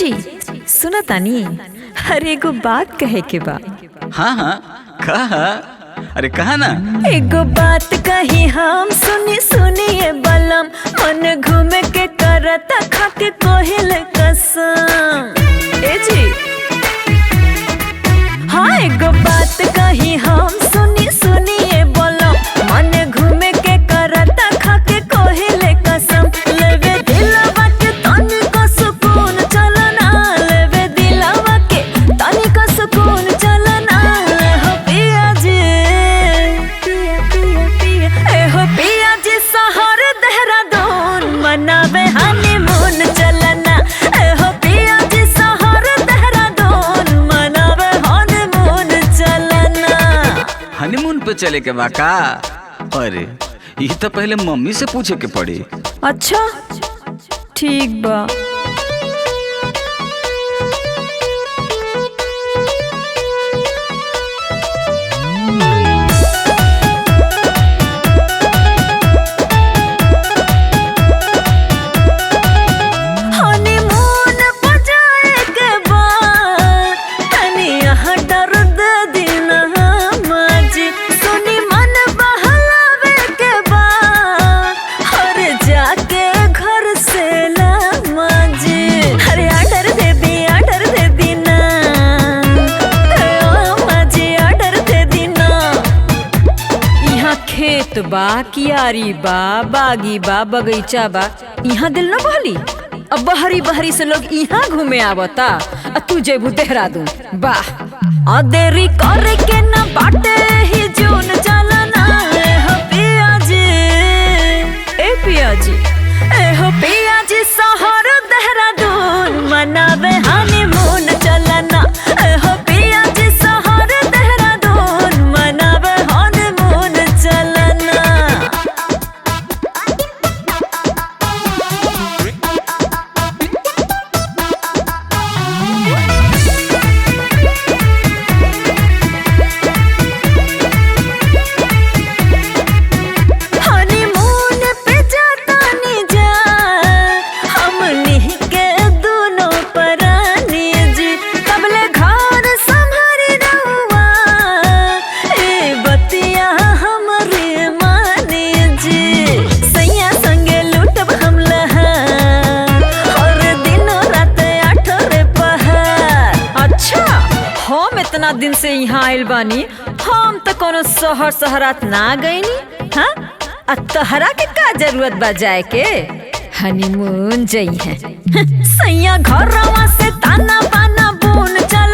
जी सुना तानी, अरे एगो बात कहे के बा। हाँ हाँ कहा, अरे कहा ना। एगो बात कही हम सुनी सुनिए बलम, मन घूमे के करता खाके कोहिल कसम। ए जी हाँ एगो बात कही हम सुनी सुनिए बलम, मन घूमे के करता खाके कोहिल कसम। लेवे दिलवा के तनिको सुकून चलना, लेवे दिलवा के तनिको सुकून चलना। हो पिया जी पिया पिया पिया, ए हो पिया जी शहर देहरादून मनावे हनीमून चलना। ए हो पिया जी शहर देहरादून मनावे हनीमून चलना। हनीमून पे चले के बा का? अरे ये तो पहले मम्मी से पूछे के पड़ी। अच्छा ठीक बा। हनीमून पे जाए के बाद तनी यहाँ दर्द दिन माजी, सुनी मन बहलावे के बाद हर जाके घर से ला माजी। अरे ऑर्डर दे दी ना, ओ माजी ऑर्डर दे दी ना। यहाँ खेत बा, कियारी बा, बागी बा, बगीचा बा, यहाँ दिल न बहली। अब बहरी बहरी से लोग यहाँ घूमे आवता, तू जेबू देहरादून। वाह आ देरी करे के ना बाटे ही जून चलना। ए हो पिया जी, ए पिया जी, ए हो पिया जी शहर देहरादून मनावे हनीमून चलना। ए हो पिया जी शहर देहरादून मनावे हनीमून चलना। हनीमून पे जाता नी जा हमनी के दोनों परानी जी, कबले घर संभारी रहुआ ए बतिया हमरे मानी जी। सैया संगे लूटब हम लहार और दिनों रात आठरे पहाड़। अच्छा हम इतना दिन से यहाँ आइल बानी, हम तो कोनो शहर शहरात ना गईनी। हाँ आ तहरा के का जरूरत बा जाए के? हनीमून जई है सैया घरवा से ताना बाना बुन चल